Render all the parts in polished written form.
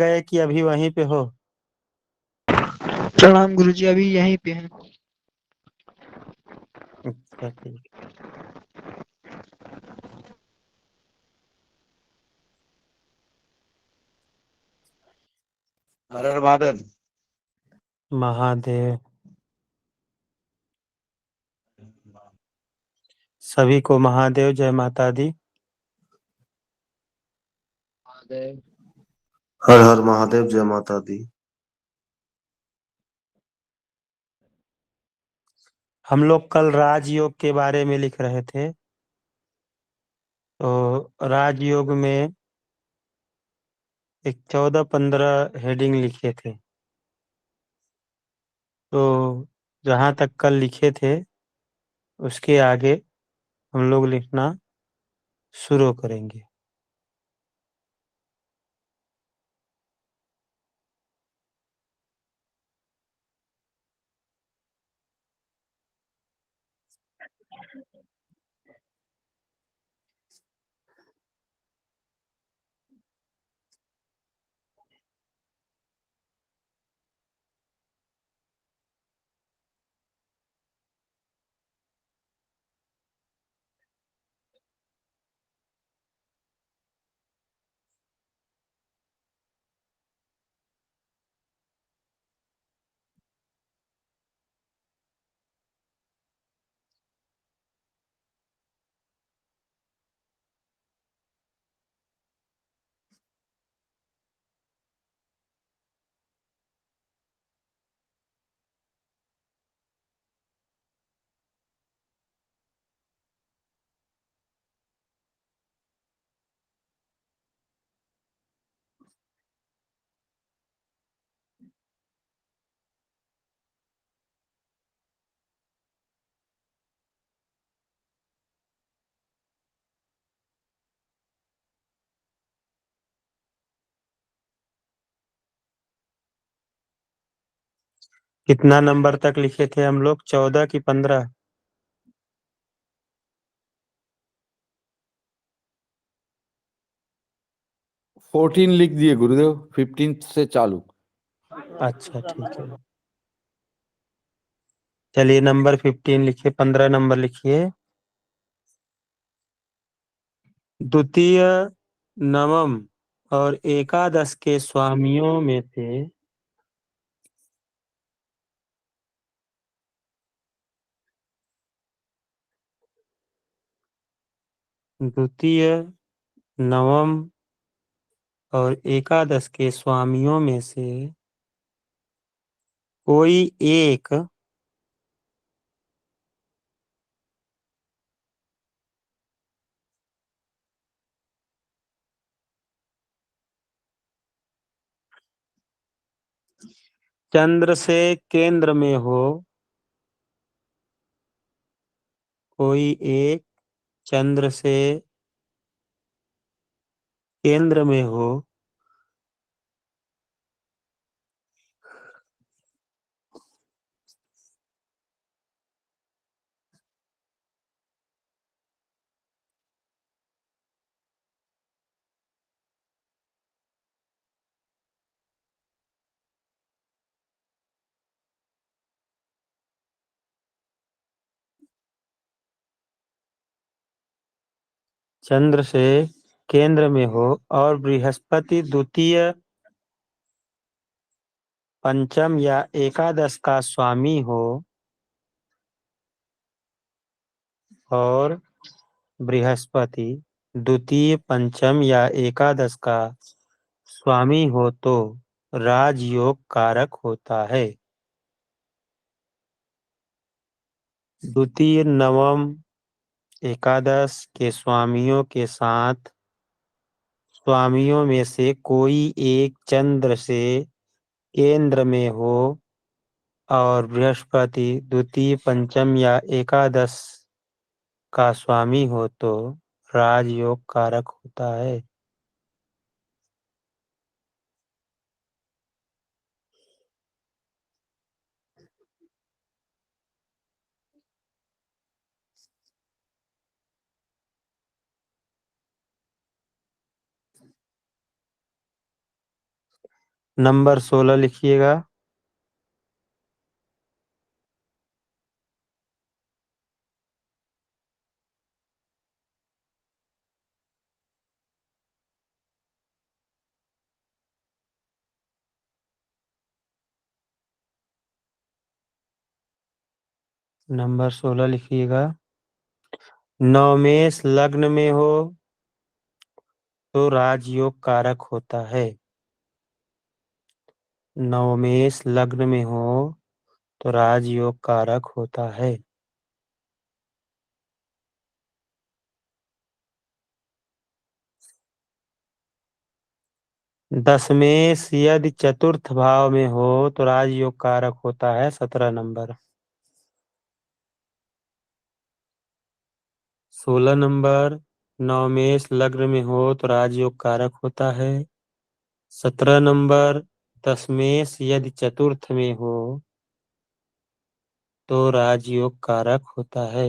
गए कि अभी वहीं पे हो? प्रणाम गुरुजी, अभी यहीं पे हैं। अच्छा, ठीक। हर हर महादेव। महादेव। सभी को महादेव, जय माता दी। महादेव। हर हर महादेव, जय माता दी। हम लोग कल राजयोग के बारे में लिख रहे थे। तो राजयोग में एक 14-15 हेडिंग लिखे थे। तो जहाँ तक कल लिखे थे उसके आगे हम लोग लिखना शुरू करेंगे। कितना नंबर तक लिखे थे हम लोग, 14 कि 15? 14 लिख दिए गुरुदेव, 15 से चालू। अच्छा, ठीक है। चलिए, नंबर 15 लिखिए, 15 नंबर लिखिए। द्वितीय, नवम और एकादश के स्वामियों में से द्वितीय, नवम और एकादश के स्वामियों में से कोई एक चंद्र से केंद्र में हो, कोई एक चंद्र से केंद्र में हो, चंद्र से केंद्र में हो और बृहस्पति द्वितीय, पंचम या एकादश का स्वामी हो, और बृहस्पति द्वितीय, पंचम या एकादश का स्वामी हो तो राजयोग कारक होता है। द्वितीय, नवम, एकादश के स्वामियों के साथ स्वामियों में से कोई एक चंद्र से केंद्र में हो और बृहस्पति द्वितीय, पंचम या एकादश का स्वामी हो तो राजयोग कारक होता है। नंबर 16 लिखिएगा। नंबर 16 लिखिएगा। नवमेष लग्न में हो तो राजयोग कारक होता है। नवमेष लग्न में हो तो राजयोग कारक होता है। दशमेश यदि चतुर्थ भाव में हो तो राजयोग कारक होता है। 17 नंबर। 16 नंबर, नवमेष लग्न में हो तो राजयोग कारक होता है। 17 नंबर, दशमेश यदि चतुर्थ में हो तो राजयोग कारक होता है।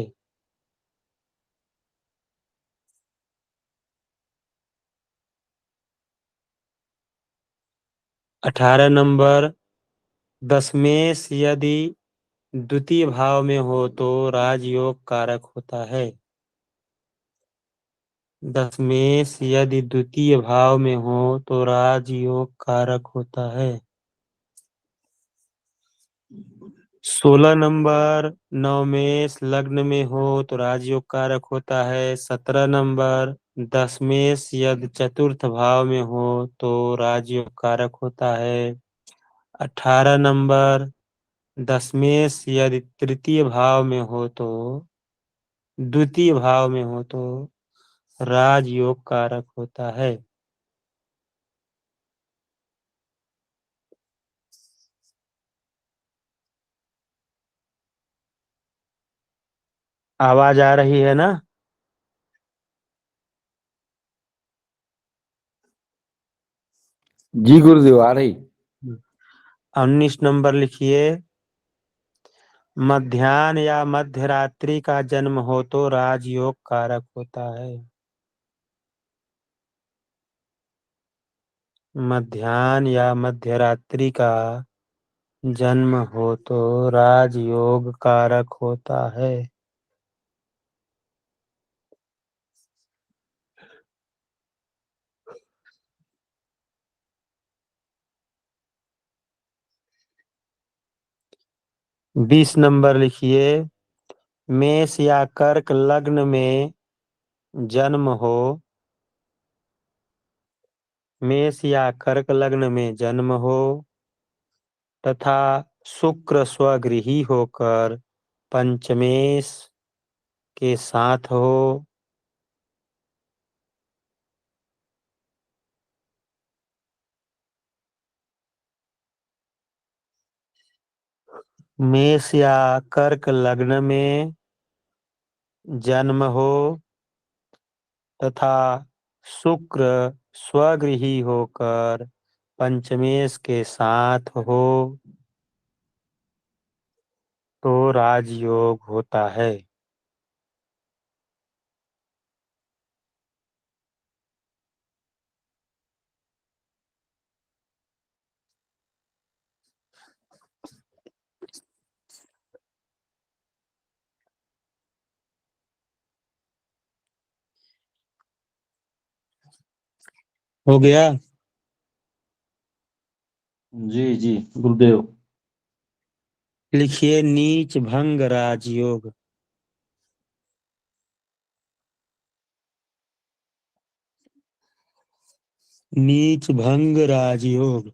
18 नंबर, दशमेश यदि द्वितीय भाव में हो तो राजयोग कारक होता है। दशमेश यदि द्वितीय भाव में हो तो राजयोग कारक होता है। 16 नंबर, नवमेष लग्न में हो तो राजयोग कारक होता है। 17 नंबर, दशमेश यदि चतुर्थ भाव में हो तो राजयोग कारक होता है। 18 नंबर, दशमेश यदि तृतीय भाव में हो तो द्वितीय भाव में हो तो राजयोग कारक होता है। आवाज आ रही है ना? जी गुरुदेव, आ रही। 19 नंबर लिखिए। मध्याह्न या मध्य रात्रि का जन्म हो तो राजयोग कारक होता है। मध्याह्न या मध्य रात्रि का जन्म हो तो राजयोग कारक होता है। बीस नंबर लिखिए। मेष या कर्क लग्न में जन्म हो। मेष या कर्क लग्न में जन्म हो तथा शुक्र स्वगृही होकर पंचमेश के साथ हो मेष या कर्क लग्न में जन्म हो तथा शुक्र स्वगृही होकर पंचमेश के साथ हो तो राजयोग होता है। हो गया? जी जी गुरुदेव। लिखिए नीच भंग राजयोग। नीच भंग राजयोग।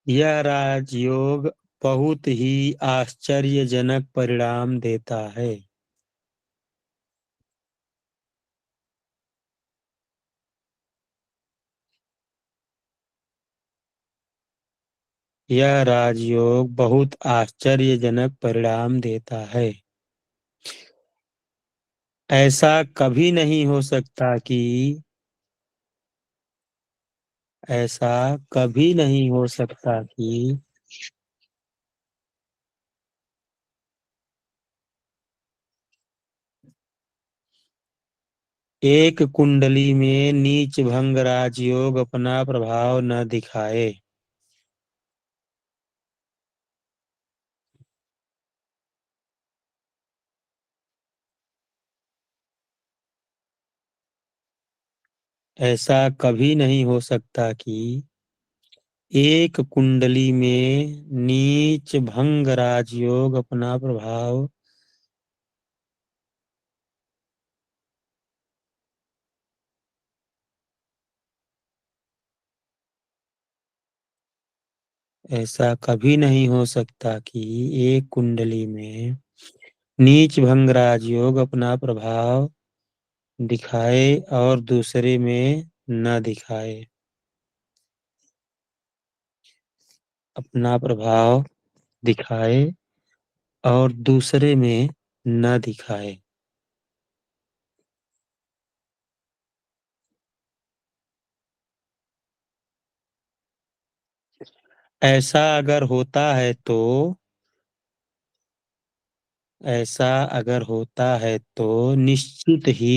यह राजयोग बहुत ही आश्चर्यजनक परिणाम देता है। यह राजयोग बहुत आश्चर्यजनक परिणाम देता है। ऐसा कभी नहीं हो सकता कि ऐसा कभी नहीं हो सकता कि एक कुंडली में नीच भंग राजयोग अपना प्रभाव न दिखाए। ऐसा कभी नहीं हो सकता कि एक कुंडली में नीच भंग राजयोग अपना प्रभाव ऐसा कभी नहीं हो सकता कि एक कुंडली में नीच भंग राजयोग अपना प्रभाव दिखाए और दूसरे में न दिखाए। अपना प्रभाव दिखाए और दूसरे में न दिखाए। ऐसा अगर होता है तो ऐसा अगर होता है तो निश्चित ही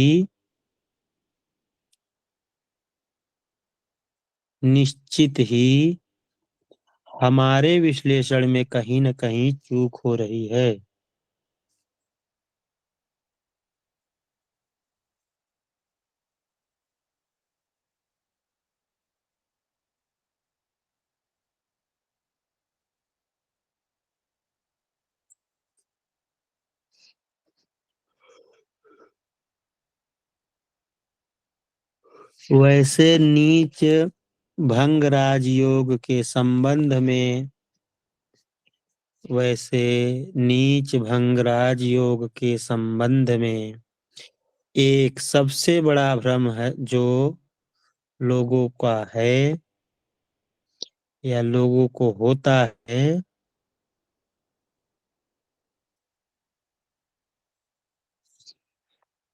हमारे विश्लेषण में कहीं न कहीं चूक हो रही है। वैसे नीच भंग राजयोग के संबंध में वैसे नीच भंग राजयोग के संबंध में एक सबसे बड़ा भ्रम है जो लोगों का है या लोगों को होता है।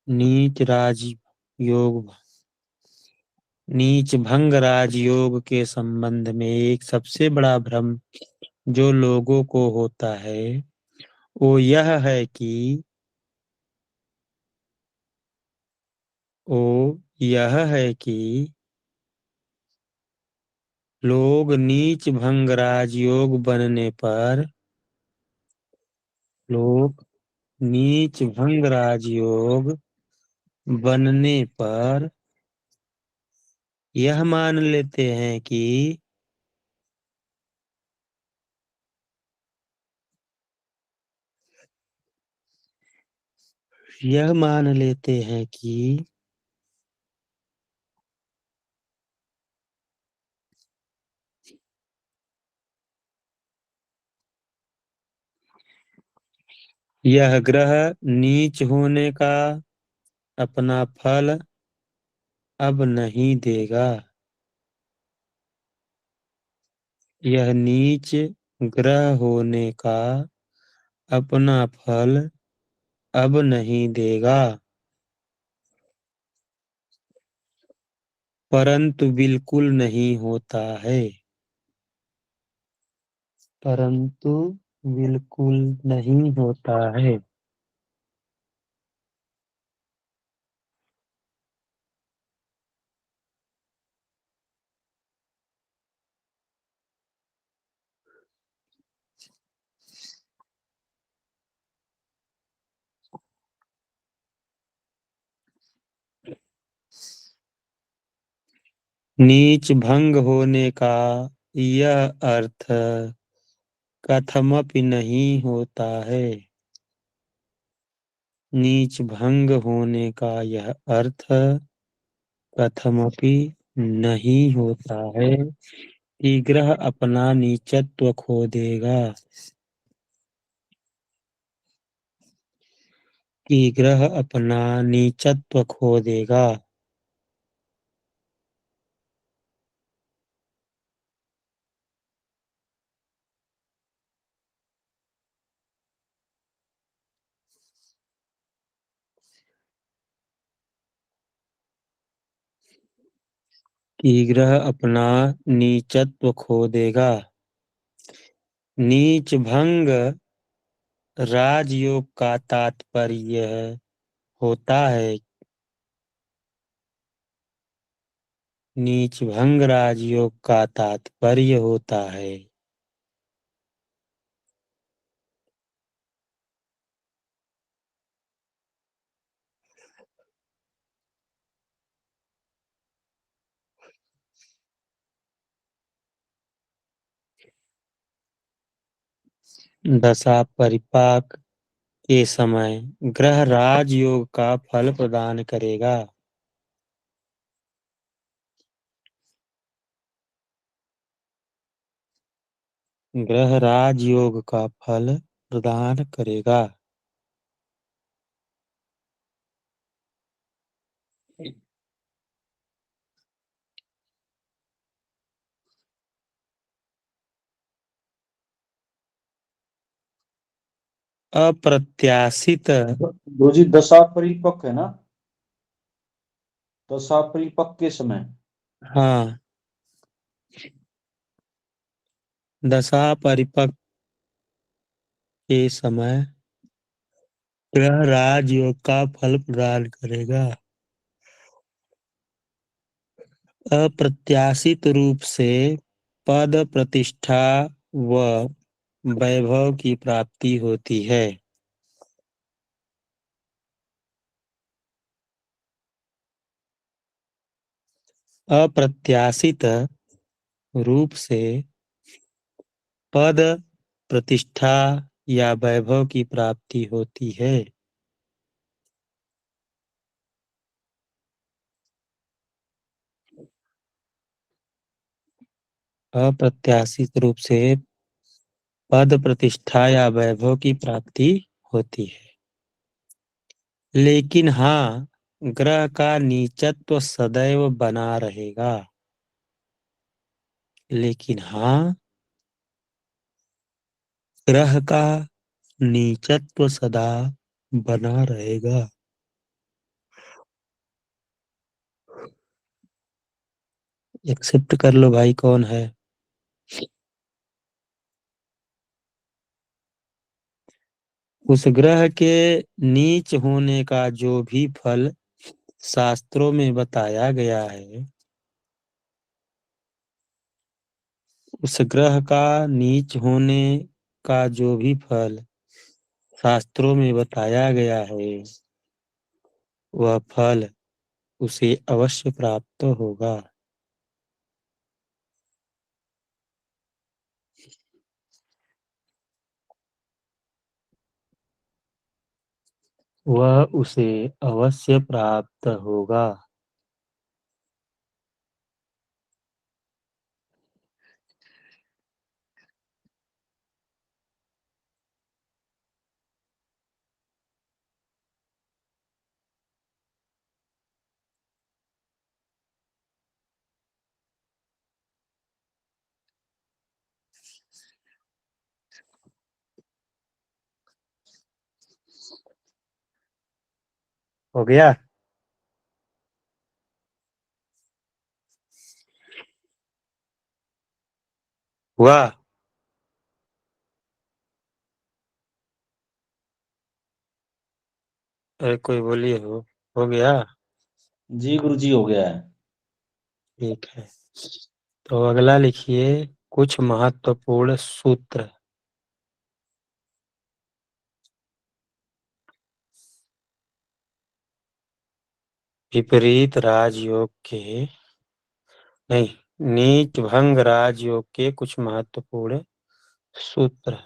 नीच राजयोग नीच भंग राजयोग के संबंध में एक सबसे बड़ा भ्रम जो लोगों को होता है वो यह है कि वो यह है कि लोग नीच भंग राजयोग बनने पर लोग नीच भंग राजयोग बनने पर यह मान लेते हैं कि यह मान लेते हैं कि यह ग्रह नीच होने का अपना फल अब नहीं देगा। यह नीच ग्रह होने का अपना फल अब नहीं देगा, परंतु बिल्कुल नहीं होता है। परंतु बिल्कुल नहीं होता है। नीच भंग होने का यह अर्थ कथमपि नहीं होता है। नीच भंग होने का यह अर्थ कथमपि नहीं होता है कि ग्रह अपना नीचत्व खो देगा। कि ग्रह अपना नीचत्व खो देगा। कि ग्रह अपना नीचत्व खो देगा। नीच भंग राजयोग का तात्पर्य होता है। नीच भंग राजयोग का तात्पर्य होता है। दशा परिपाक के समय ग्रह राजयोग का फल प्रदान करेगा। ग्रह राजयोग का फल प्रदान करेगा। अप्रत्याशित गुरुजी दशा परिपक्व है ना? दशा परिपक्व के समय। हाँ, दशा परिपक्व के समय ग्रह राजयोग का फल प्रदान करेगा। अप्रत्याशित रूप से पद प्रतिष्ठा व वैभव की प्राप्ति होती है। अप्रत्याशित रूप से पद प्रतिष्ठा या वैभव की प्राप्ति होती है। अप्रत्याशित रूप से पद प्रतिष्ठा या वैभव की प्राप्ति होती है। लेकिन हाँ, ग्रह का नीचत्व सदैव बना रहेगा। लेकिन हाँ, ग्रह का नीचत्व सदा बना रहेगा। एक्सेप्ट कर लो भाई, कौन है? उस ग्रह के नीच होने का जो भी फल शास्त्रों में बताया गया है, उस ग्रह का नीच होने का जो भी फल शास्त्रों में बताया गया है, वह फल उसे अवश्य प्राप्त होगा। वह उसे अवश्य प्राप्त होगा। हो गया? हुआ? अरे कोई बोलिए, हो गया? जी गुरुजी हो गया है। ठीक है, तो अगला लिखिए कुछ महत्वपूर्ण सूत्र। विपरीत राजयोग के नहीं, नीच भंग राजयोग के कुछ महत्वपूर्ण सूत्र।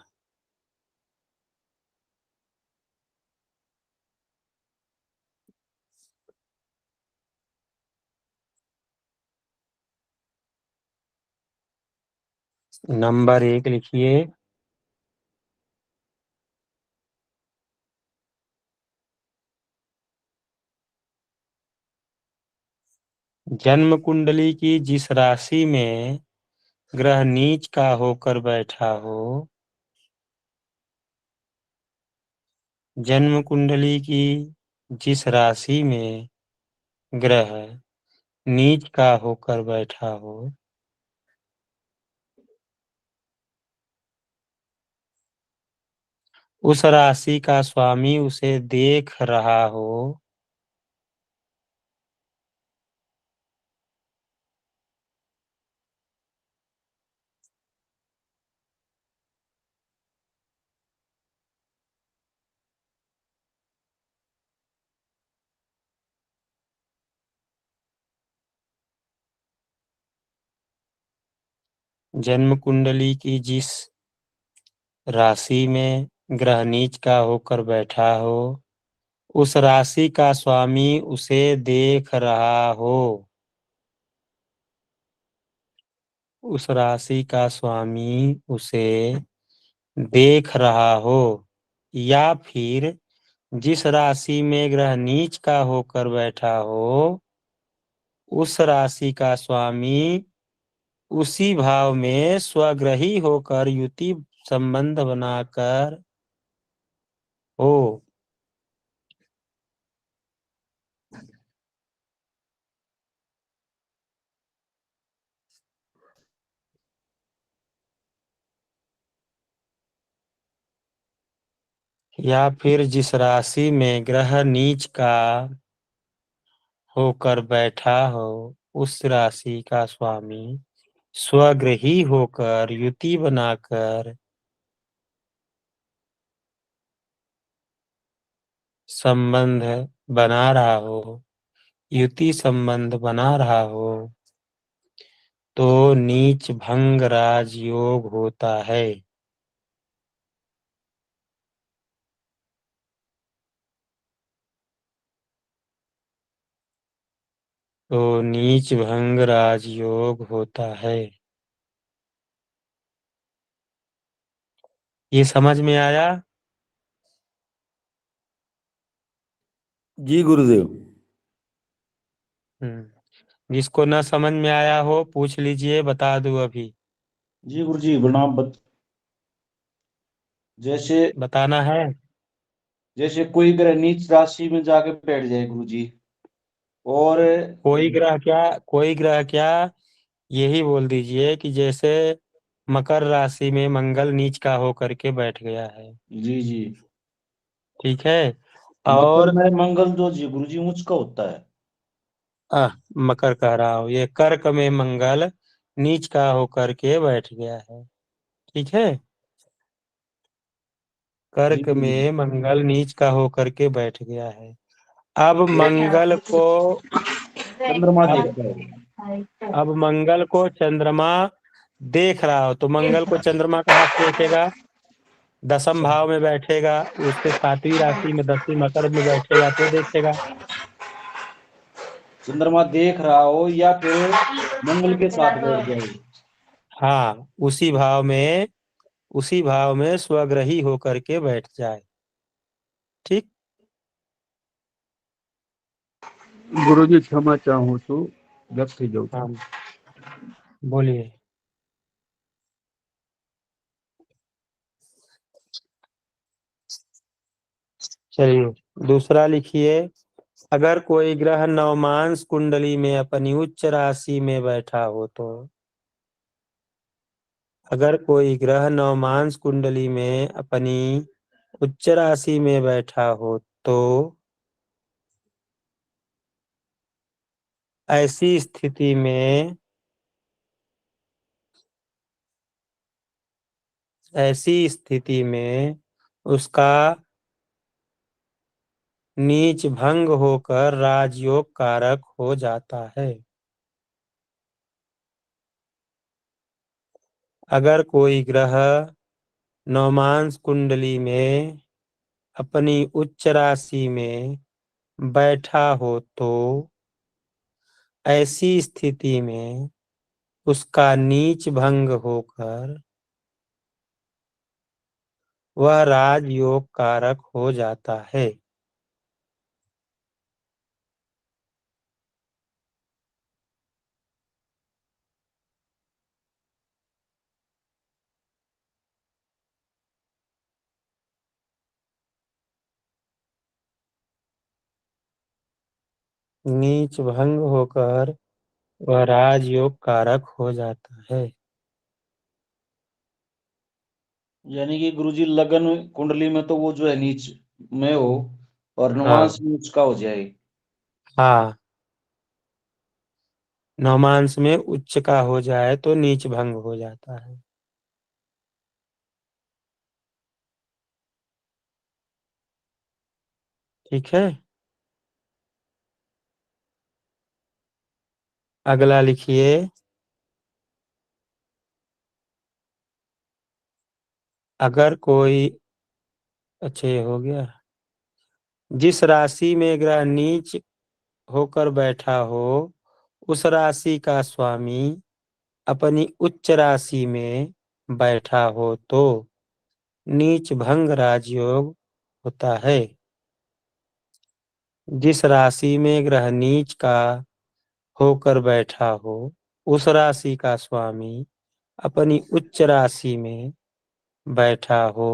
नंबर 1 लिखिए, जन्म कुंडली की जिस राशि में ग्रह नीच का होकर बैठा हो, जन्म कुंडली की जिस राशि में ग्रह नीच का होकर बैठा हो, उस राशि का स्वामी उसे देख रहा हो, जन्म कुंडली की जिस राशि में ग्रह नीच का होकर बैठा हो, उस राशि का स्वामी उसे देख रहा हो, उस राशि का स्वामी उसे देख रहा हो, या फिर जिस राशि में ग्रह नीच का होकर बैठा हो, उस राशि का स्वामी उसी भाव में स्वग्रही होकर युति संबंध बनाकर हो। या फिर जिस राशि में ग्रह नीच का होकर बैठा हो, उस राशि का स्वामी स्वग्रही होकर युति बनाकर संबंध बना रहा हो, युति संबंध बना रहा हो, तो नीच भंग राजयोग होता है। तो नीच भंग राजयोग होता है। ये समझ में आया? जी गुरुदेव। जिसको न समझ में आया हो पूछ लीजिए, बता दूं अभी। जी गुरुजी प्रणाम। जैसे बताना है? जैसे कोई ग्रह नीच राशि में जाके बैठ जाए गुरुजी, और कोई ग्रह क्या, यही बोल दीजिए कि जैसे मकर राशि में मंगल नीच का होकर के बैठ गया है। जी जी, ठीक है। मकर और में मंगल जो जी गुरुजी उच्च का होता है। मकर कह रहा हूँ, ये कर्क में मंगल नीच का होकर के बैठ गया है। ठीक है। जी कर्क गुरुजी। में मंगल नीच का होकर के बैठ गया है। अब मंगल को चंद्रमा अब देखता है। अब मंगल को चंद्रमा देख रहा हो, तो मंगल को चंद्रमा कहाँ से देखेगा? दसम भाव में बैठेगा, उसके सातवीं राशि में 10वीं मकर में बैठेगा तो देखेगा। चंद्रमा देख रहा हो या फिर मंगल के साथ बैठ जाए। हाँ, उसी भाव में स्वग्रही होकर के बैठ जाए। ठीक। गुरुजी क्षमा चाहूँ तो व्यक्त થઈ જાઉં हाँ, છું। बोलिए। चलिए दूसरा लिखिए। अगर कोई ग्रह नवमांश कुंडली में अपनी उच्च राशि में बैठा हो तो, अगर कोई ग्रह नवमांश कुंडली में अपनी उच्च राशि में बैठा हो तो ऐसी स्थिति में उसका नीच भंग होकर राजयोग कारक हो जाता है। अगर कोई ग्रह नवमांश कुंडली में अपनी उच्च राशि में बैठा हो तो ऐसी स्थिति में उसका नीच भंग होकर वह राजयोग कारक हो जाता है। नीच भंग होकर वह राजयोग कारक हो जाता है। यानी कि गुरुजी लगन कुंडली में तो वो जो है नीच में हो और हाँ नवांश नीच का हो जाए। हाँ, नवमांश में उच्च का हो जाए तो नीच भंग हो जाता है। ठीक है, अगला लिखिए। अगर कोई, अच्छा ये हो गया। जिस राशि में ग्रह नीच होकर बैठा हो, उस राशि का स्वामी अपनी उच्च राशि में बैठा हो तो नीच भंग राजयोग होता है। जिस राशि में ग्रह नीच का होकर बैठा हो, उस राशि का स्वामी अपनी उच्च राशि में बैठा हो।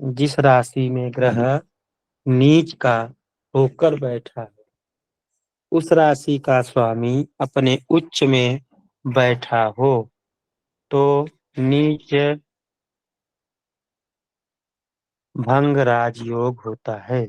जिस राशि में ग्रह नीच का होकर बैठा है, उस राशि का स्वामी अपने उच्च में बैठा हो तो नीच भंग राजयोग होता है।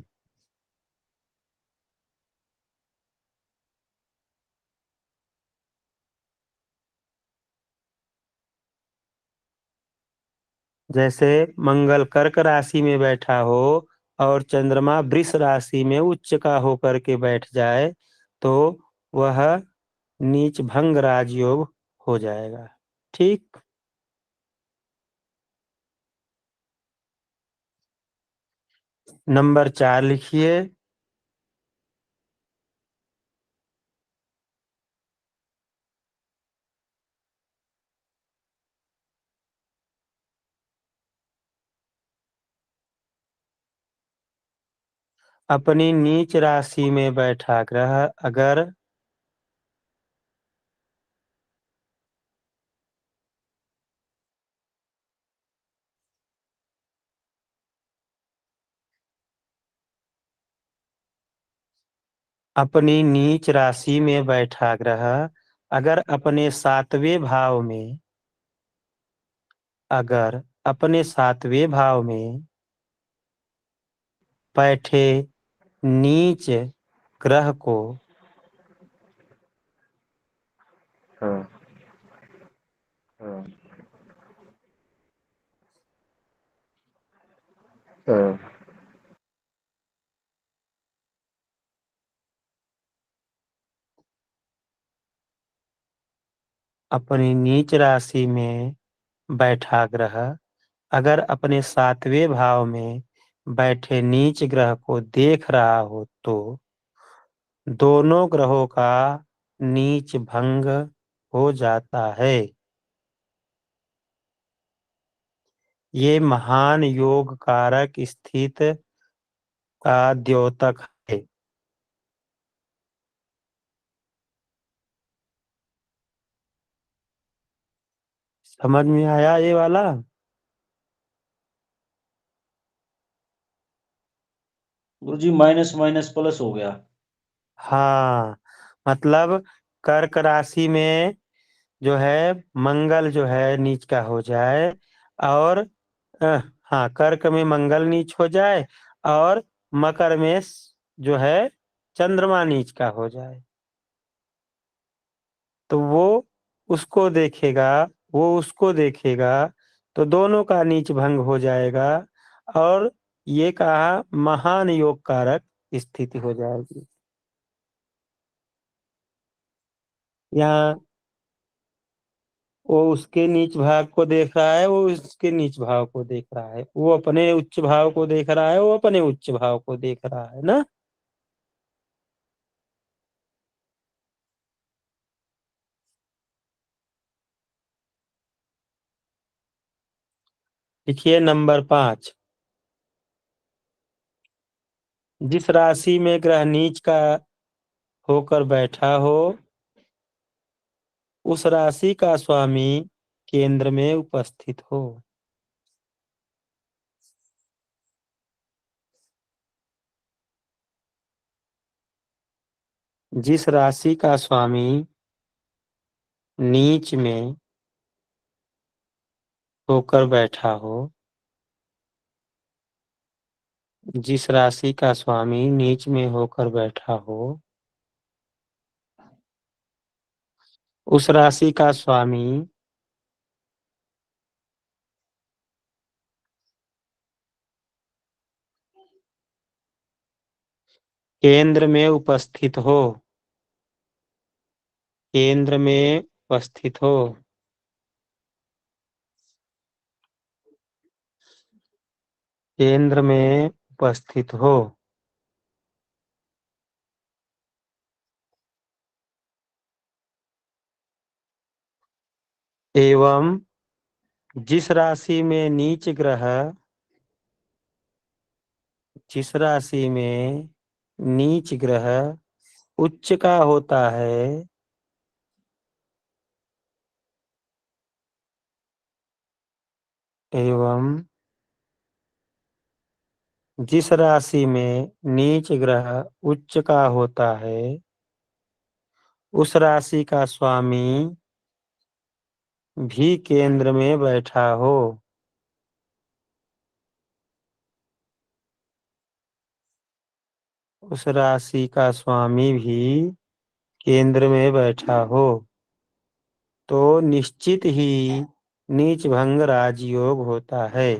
जैसे मंगल कर्क राशि में बैठा हो और चंद्रमा वृष राशि में उच्च का होकर के बैठ जाए तो वह नीच भंग राजयोग हो जाएगा। ठीक, नंबर 4 लिखिए। अपनी नीच राशि में बैठा ग्रह अगर अपनी नीच राशि में बैठा ग्रह अगर अपने 7वें भाव में, अगर अपने 7वें भाव में बैठे नीच ग्रह को हाँ हाँ हाँ अपनी नीच राशि में बैठा ग्रह अगर अपने 7वें भाव में बैठे नीच ग्रह को देख रहा हो तो दोनों ग्रहों का नीच भंग हो जाता है। ये महान योग कारक स्थित का द्योतक है। समझ में आया ये वाला? गुरुजी माइनस माइनस प्लस हो गया। हाँ, मतलब कर्क राशि में जो है मंगल जो है नीच का हो जाए और अ, हाँ, कर्क में मंगल नीच हो जाए और मकर में जो है चंद्रमा नीच का हो जाए तो वो उसको देखेगा तो दोनों का नीच भंग हो जाएगा और ये कहा महान योग कारक स्थिति हो जाएगी। यहाँ वो उसके नीच भाव को देख रहा है, वो उसके नीच भाव को देख रहा है, वो अपने उच्च भाव को देख रहा है, वो अपने उच्च भाव को देख रहा है ना। देखिए नंबर 5। जिस राशि में ग्रह नीच का होकर बैठा हो, उस राशि का स्वामी केंद्र में उपस्थित हो। जिस राशि का स्वामी नीच में होकर बैठा हो, जिस राशि का स्वामी नीच में होकर बैठा हो, उस राशि का स्वामी केंद्र में उपस्थित हो, केंद्र में उपस्थित हो, केंद्र में उपस्थित हो, एवं जिस राशि में नीच ग्रह, जिस राशि में नीच ग्रह उच्च का होता है, एवं जिस राशि में नीच ग्रह उच्च का होता है, उस राशि का स्वामी भी केंद्र में बैठा हो, उस राशि का स्वामी भी केंद्र में बैठा हो, तो निश्चित ही नीच भंग राजयोग होता है।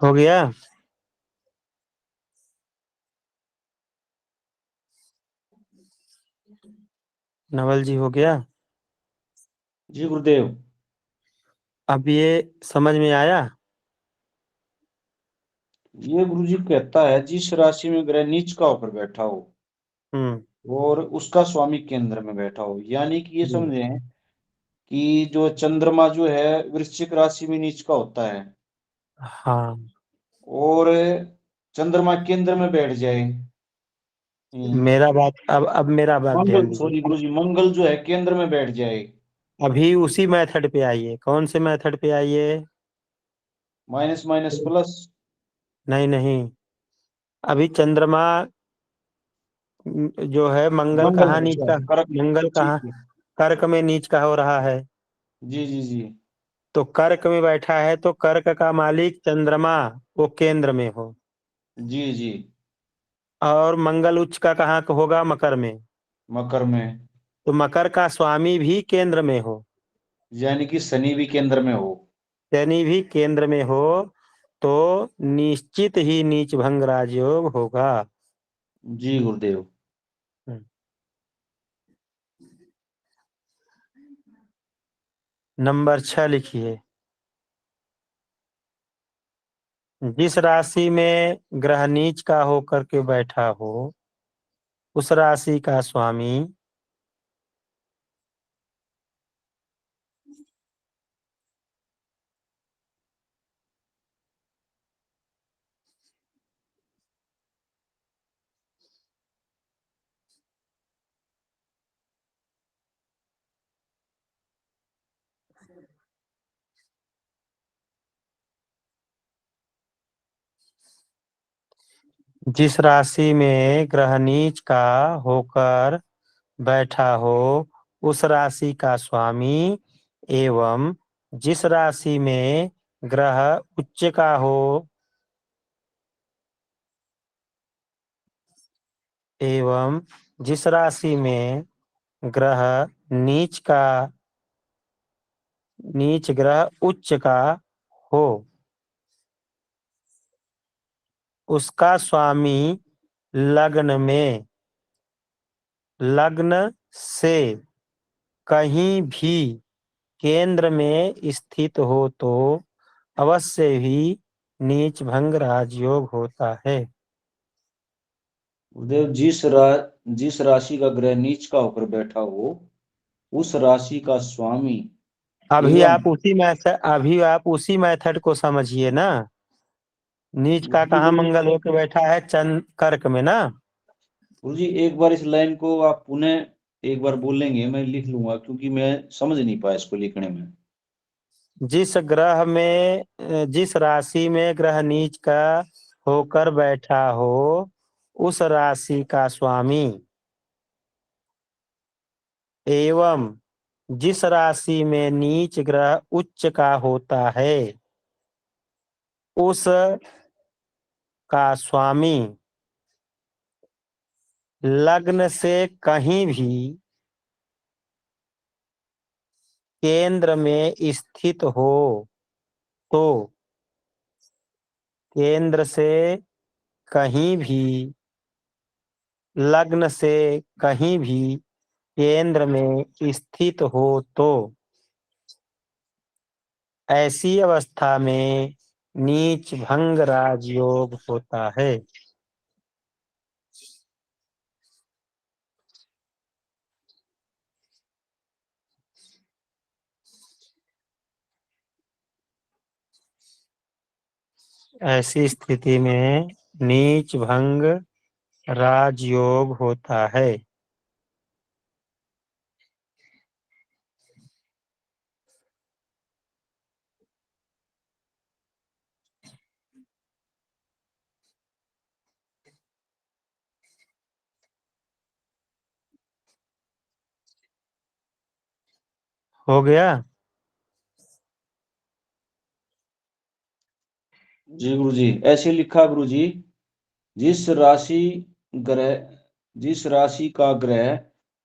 हो गया? नवल जी हो गया? जी गुरुदेव। अब ये समझ में आया? ये गुरुजी कहता है जिस राशि में ग्रह नीच का होकर बैठा हो और उसका स्वामी केंद्र में बैठा हो, यानी कि ये समझे कि जो चंद्रमा जो है वृश्चिक राशि में नीच का होता है हाँ, और चंद्रमा केंद्र में बैठ जाए। मेरा बात अब मेरा बात ध्यान मंगल, दीजिए। सॉरी गुरुजी, मंगल जो है केंद्र में बैठ जाए। अभी उसी मेथड पे आइए। कौन से मेथड पे आइए? Minus minus plus. नहीं नहीं, अभी चंद्रमा जो है मंगल मंगल कहाँ नीच अच्छा, का, करेक्ट। मंगल कहाँ ठीक है। कर्क में नीच का हो रहा है। जी जी जी। तो कर्क में बैठा है तो कर्क का मालिक चंद्रमा वो केंद्र में हो, जी जी। और मंगल उच्च का कहाँ होगा? मकर में। मकर में। तो मकर का स्वामी भी केंद्र में हो, यानी कि शनि भी केंद्र में हो। शनि भी केंद्र में हो, तो निश्चित ही नीच भंग राजयोग होगा। जी गुरुदेव। नंबर 6 लिखिए। जिस राशि में ग्रह नीच का होकर के बैठा हो, उस राशि का स्वामी जिस राशि में ग्रह नीच का होकर बैठा हो, उस राशि का स्वामी एवं जिस राशि में ग्रह उच्च का हो, एवं जिस राशि में ग्रह नीच का, नीच ग्रह उच्च का हो, उसका स्वामी लग्न में, लग्न से कहीं भी केंद्र में स्थित हो तो अवश्य ही नीच भंग राजयोग होता है। गुरुदेव, जिस राशि का ग्रह नीच का होकर बैठा हो उस राशि का स्वामी एवं अभी आप उसी मेथड को समझिए ना। नीच का जी कहाँ गुरु मंगल होके बैठा है, चंद कर्क में ना। गुरु जी, एक बार इस लाइन को आप पुनः एक बार बोलेंगे, मैं लिख लूंगा क्योंकि मैं समझ नहीं पाया इसको लिखने में। जिस राशि में ग्रह नीच का होकर बैठा हो, उस राशि का स्वामी एवं जिस राशि में नीच ग्रह उच्च का होता है, उस का स्वामी लग्न से कहीं भी केंद्र में स्थित हो तो केंद्र से कहीं भी लग्न से कहीं भी केंद्र में स्थित हो तो ऐसी अवस्था में नीच भंग राजयोग होता है। ऐसी स्थिति में नीच भंग राजयोग होता है। हो गया। जी गुरु जी, ऐसे लिखा गुरु जी। जिस राशि ग्रह जिस राशि का ग्रह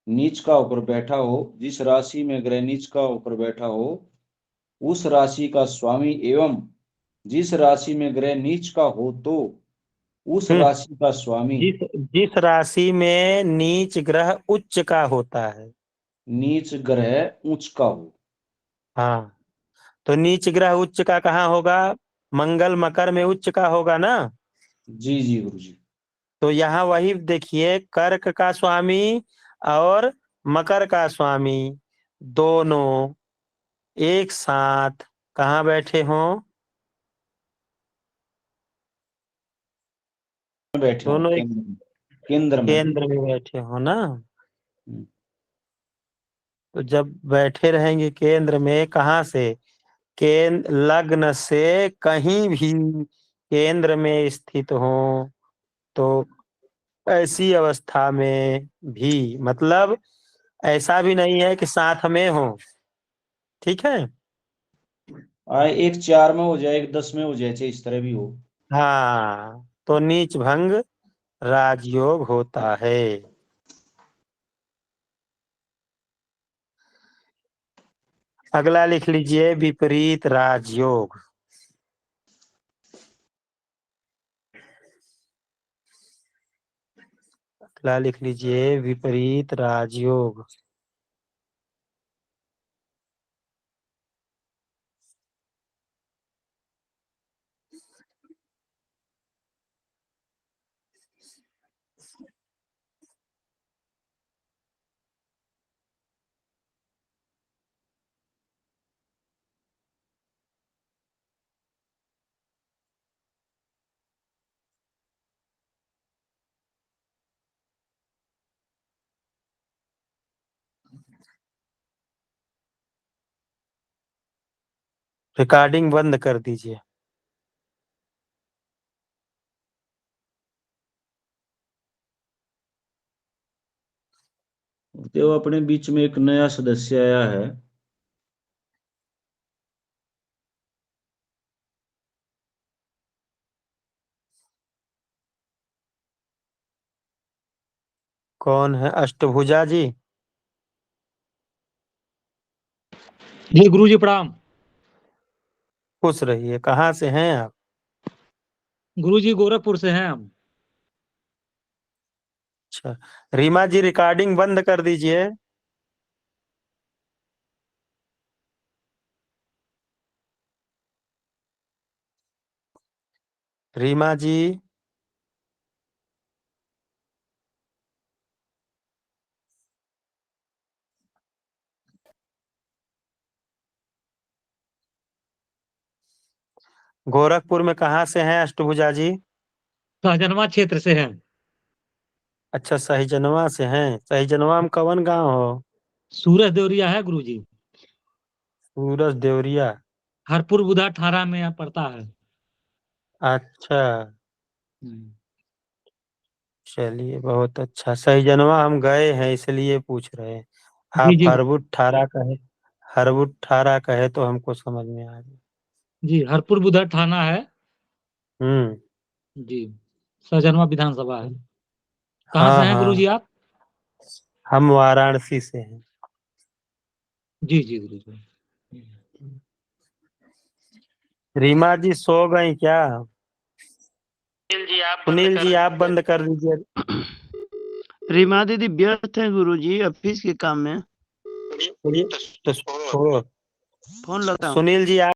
नीच का होकर बैठा हो, जिस राशि में ग्रह नीच का होकर बैठा हो, उस राशि का स्वामी एवं जिस राशि में ग्रह नीच का हो तो उस हम्म राशि का स्वामी जिस जिस राशि में नीच ग्रह उच्च का होता है। नीच ग्रह उच्च का हो। हाँ, तो नीच ग्रह उच्च का कहाँ होगा? मंगल मकर में उच्च का होगा ना। जी जी गुरु जी। तो यहाँ वही देखिए, कर्क का स्वामी और मकर का स्वामी दोनों एक साथ कहाँ बैठे हों? बैठे हो दोनों एक केंद्र में। केंद्र में। केंद्र में बैठे हो ना। हम्म। तो जब बैठे रहेंगे केंद्र में, कहाँ से? केंद्र लग्न से कहीं भी केंद्र में स्थित हो तो ऐसी अवस्था में भी, मतलब ऐसा भी नहीं है कि साथ में हो। ठीक है। एक 4 में हो जाए, एक 10 में हो जाए, चाहे इस तरह भी हो। हाँ, तो नीच भंग राजयोग होता है। अगला लिख लीजिए, विपरीत राजयोग। अगला लिख लीजिए, विपरीत राजयोग। रिकॉर्डिंग बंद कर दीजिए। तो अपने बीच में एक नया सदस्य आया है। कौन है? अष्टभुजा जी। जी गुरु जी प्रणाम। खुश रहिए। कहाँ से हैं आप? गुरु जी गोरखपुर से हैं हम। अच्छा, रीमा जी रिकॉर्डिंग बंद कर दीजिए। रीमा जी। गोरखपुर में कहाँ से हैं अष्टभुजा जी? सहजनवा क्षेत्र से हैं। अच्छा, सहीजनवा से हैं। सहीजनवा में कौन गांव हो? सूरज देवरिया है गुरुजी। सूरज देवरिया। हरपुर बुधा ठारा में यहाँ पड़ता है। अच्छा, चलिए बहुत अच्छा। सहीजनवा हम गए हैं इसलिए पूछ रहे हैं। जी आप जी हरबुट ठारा कहे तो हमको समझ में आ गया। जी, हरपुर बुधा थाना है। हम्म। जी, सहजनवा विधानसभा है। कहाँ से हाँ हैं गुरुजी हाँ, आप? हम वाराणसी से हैं। जी जी गुरुजी। रीमा जी सो गई क्या? सुनील जी आप बंद कर दीजिए। रीमा दीदी व्यस्त हैं गुरुजी, ऑफिस के काम में। तो छोड़ो। फोन लगाता हूँ। सुनील जी आप